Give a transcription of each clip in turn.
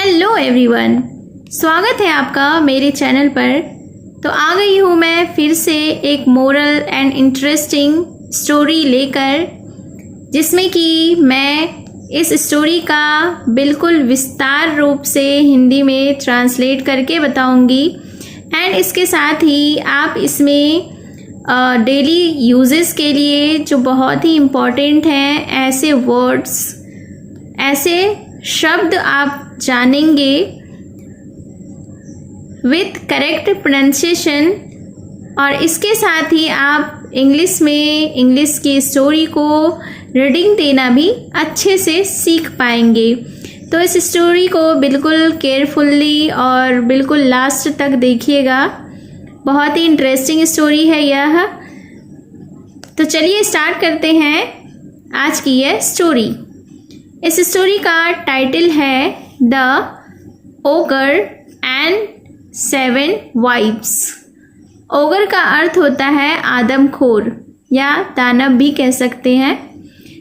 Hello everyone, स्वागत है आपका मेरे चैनल पर। तो आ गई हूँ मैं फिर से एक मोरल एंड इंटरेस्टिंग स्टोरी लेकर, जिसमें कि मैं इस स्टोरी का बिल्कुल विस्तार रूप से हिंदी में ट्रांसलेट करके बताऊंगी। एंड इसके साथ ही आप इसमें डेली यूजेस के लिए जो बहुत ही इम्पॉर्टेंट हैं ऐसे वर्ड्स, ऐसे शब्द आप जानेंगे विथ करेक्ट प्रोनाउंसिएशन। और इसके साथ ही आप इंग्लिश की स्टोरी को रीडिंग देना भी अच्छे से सीख पाएंगे। तो इस स्टोरी को बिल्कुल केयरफुल्ली और बिल्कुल लास्ट तक देखिएगा, बहुत ही इंटरेस्टिंग स्टोरी है यह। तो चलिए स्टार्ट करते हैं आज की यह स्टोरी। इस स्टोरी का टाइटल है the ogre and 7 wives. Ogre का अर्थ होता है आदमखोर या दानव भी कह सकते हैं।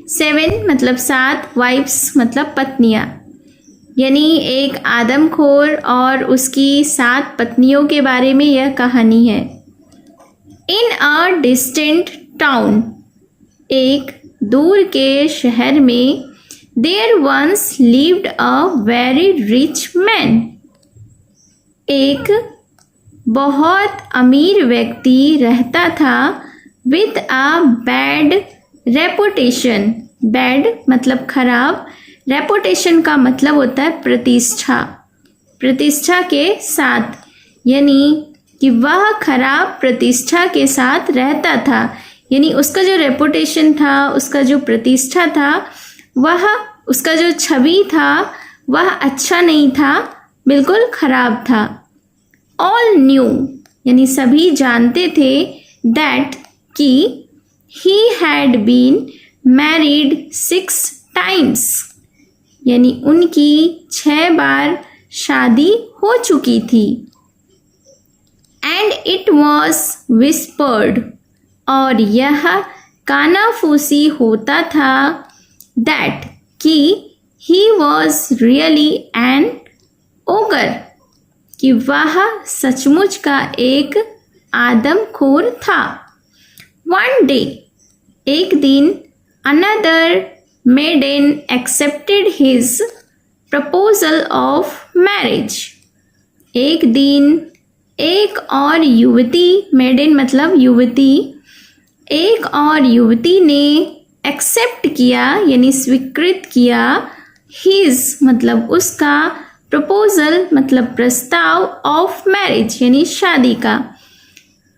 7 मतलब 7, वाइफ्स मतलब पत्नियां, यानी एक आदमखोर और उसकी 7 पत्नियों के बारे में यह कहानी है। इन अ डिस्टेंट टाउन, एक दूर के शहर में, there once lived a very rich man. एक बहुत अमीर व्यक्ति रहता था with a bad reputation. bad मतलब खराब, reputation का मतलब होता है प्रतिष्ठा, प्रतिष्ठा के साथ, यानी कि वह खराब प्रतिष्ठा के साथ रहता था। यानी उसका जो रेपुटेशन था, उसका जो प्रतिष्ठा था, वह उसका जो छवि था वह अच्छा नहीं था, बिल्कुल खराब था। ऑल न्यू यानी सभी जानते थे दैट कि he had been married 6 times, यानी उनकी 6 बार शादी हो चुकी थी। एंड इट वॉज विस्पर्ड, और यह कानाफूसी होता था दैट कि he was really an ogre, कि वह सचमुच का एक आदमखोर था। One day, एक दिन, another maiden accepted his proposal of marriage. एक दिन एक और युवती, maiden मतलब युवती, एक और युवती ने एक्सेप्ट किया यानी स्वीकृत किया, हिज मतलब उसका, प्रपोजल मतलब प्रस्ताव, ऑफ मैरिज यानी शादी का।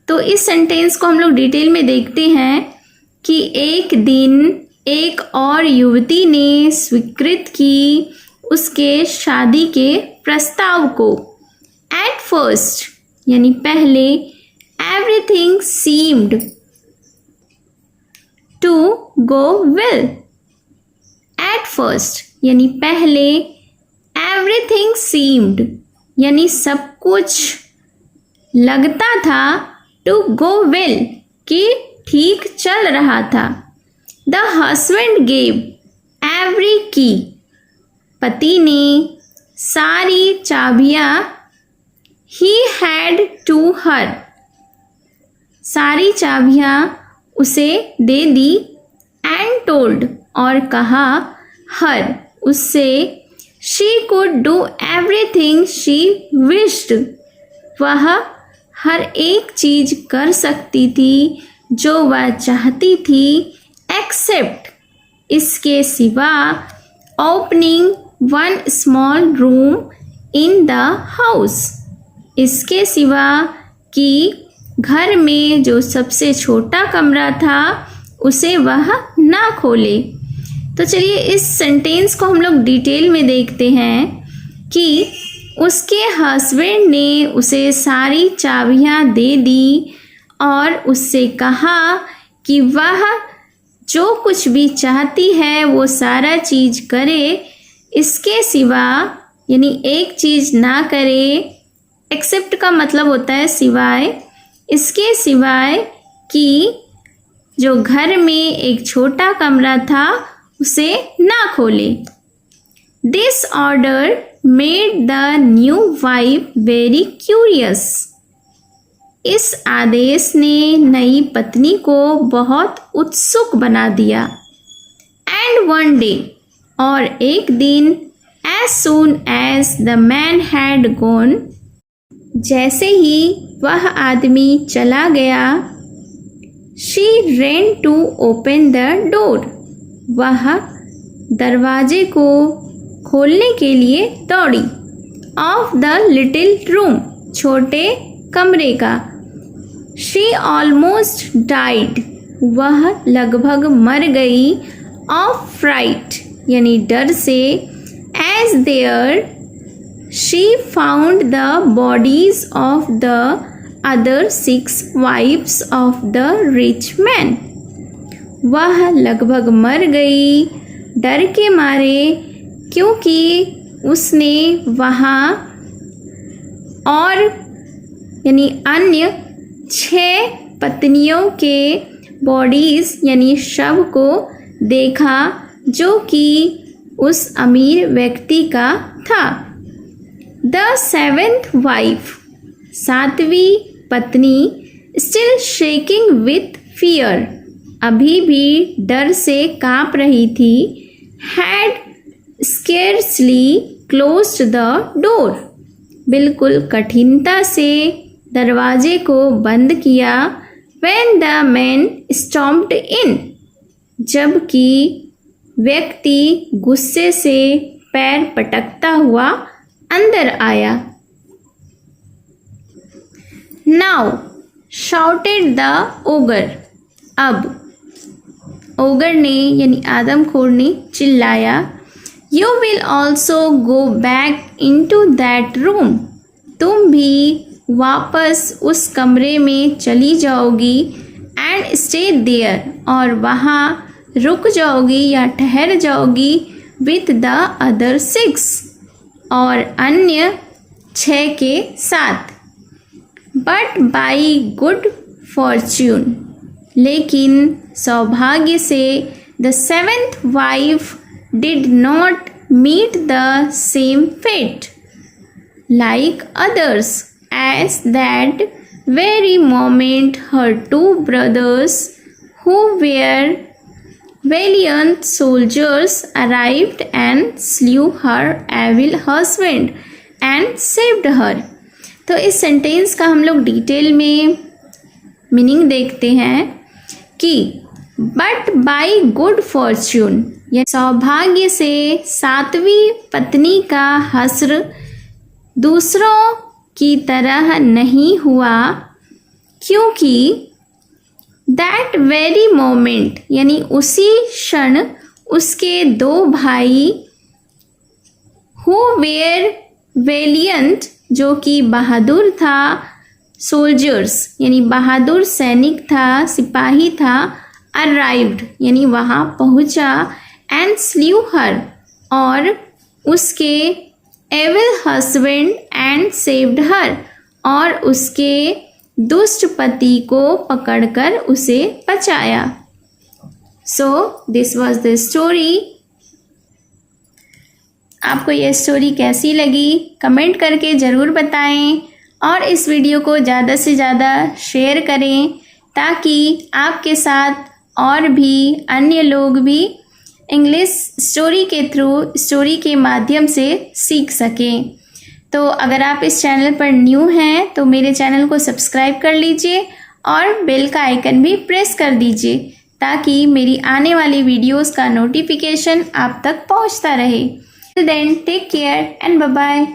तो इस सेंटेंस को हम लोग डिटेल में देखते हैं कि एक दिन एक और युवती ने स्वीकृत की उसके शादी के प्रस्ताव को। एट फर्स्ट यानी पहले, everything seemed to go well. At first यानी पहले, एवरीथिंग सीम्ड यानी सब कुछ लगता था, टू गो वेल कि ठीक चल रहा था। द हस्बैंड गेव एवरी की, पति ने सारी चाबियां, ही हैड टू हर, सारी चाबियां उसे दे दी। एंड टोल्ड और कहा, हर उससे, she could do everything she wished, वह हर एक चीज कर सकती थी जो वह चाहती थी। एक्सेप्ट इसके सिवा, opening 1 small room in the house, इसके सिवा कि घर में जो सबसे छोटा कमरा था उसे वह ना खोले। तो चलिए इस सेंटेंस को हम लोग डिटेल में देखते हैं कि उसके हस्बैंड ने उसे सारी चाबियां दे दी और उससे कहा कि वह जो कुछ भी चाहती है वो सारा चीज करे, इसके सिवा यानी एक चीज ना करे। एक्सेप्ट का मतलब होता है सिवाय, इसके सिवाय कि जो घर में एक छोटा कमरा था उसे ना खोले। This order made the new wife very curious. इस आदेश ने नई पत्नी को बहुत उत्सुक बना दिया। एंड वन डे, और एक दिन, as soon as the man had gone, जैसे ही वह आदमी चला गया, she ran to open the door, वह दरवाजे को खोलने के लिए दौड़ी। ऑफ द लिटिल रूम, छोटे कमरे का। शी ऑलमोस्ट डाइड, वह लगभग मर गई। ऑफ फ्राइट, यानी डर से। As there she found the bodies of the other 6 wives of the rich man, वह लगभग मर गई डर के मारे, क्योंकि उसने वहाँ और यानी अन्य 6 पत्नियों के बॉडीज यानी शव को देखा, जो कि उस अमीर व्यक्ति का था। द 7th वाइफ, 7वीं पत्नी, स्टिल शेकिंग विथ फियर, अभी भी डर से कांप रही थी। Had scarcely closed the door, बिल्कुल कठिनता से दरवाजे को बंद किया। व्हेन द मैन स्टॉम्प्ड इन, जबकि व्यक्ति गुस्से से पैर पटकता हुआ अंदर आया। नाउ शाउटेड द ओगर, अब ओगर ने यानी आदमखोर ने चिल्लाया। You will also go back into that room, तुम भी वापस उस कमरे में चली जाओगी। एंड स्टे देयर, और वहाँ रुक जाओगी या ठहर जाओगी। विथ द अदर 6, और अन्य 6 के साथ। बट बाई गुड फॉर्च्यून, लेकिन सौभाग्य से, the 7th wife did not meet the same fate like others, as that very moment her 2 brothers, who were valiant soldiers, arrived and slew her evil husband and saved her। तो इस sentence का हम लोग detail में meaning देखते हैं कि but by good Fortune, यह सौभाग्य से 7वीं पत्नी का हस्र दूसरों की तरह नहीं हुआ, क्योंकि दैट वेरी मोमेंट, यानी उसी क्षण उसके 2 भाई, हु वेयर वेलियंट, जो कि बहादुर था, सोल्जर्स यानी बहादुर सैनिक था, सिपाही था, अराइव्ड यानी वहाँ पहुँचा, एंड स्ल्यू हर, और उसके एविल हस्बैंड एंड सेव्ड हर, और उसके दुष्ट पति को पकड़कर उसे बचाया। So this was the story. आपको ये स्टोरी कैसी लगी कमेंट करके ज़रूर बताएं, और इस वीडियो को ज़्यादा से ज़्यादा शेयर करें, ताकि आपके साथ और भी अन्य लोग भी इंग्लिश स्टोरी के थ्रू, स्टोरी के माध्यम से सीख सकें। तो अगर आप इस चैनल पर न्यू हैं तो मेरे चैनल को सब्सक्राइब कर लीजिए और बेल का आइकन भी प्रेस कर दीजिए, ताकि मेरी आने वाली वीडियोस का नोटिफिकेशन आप तक पहुंचता रहे। Till then take care and bye bye.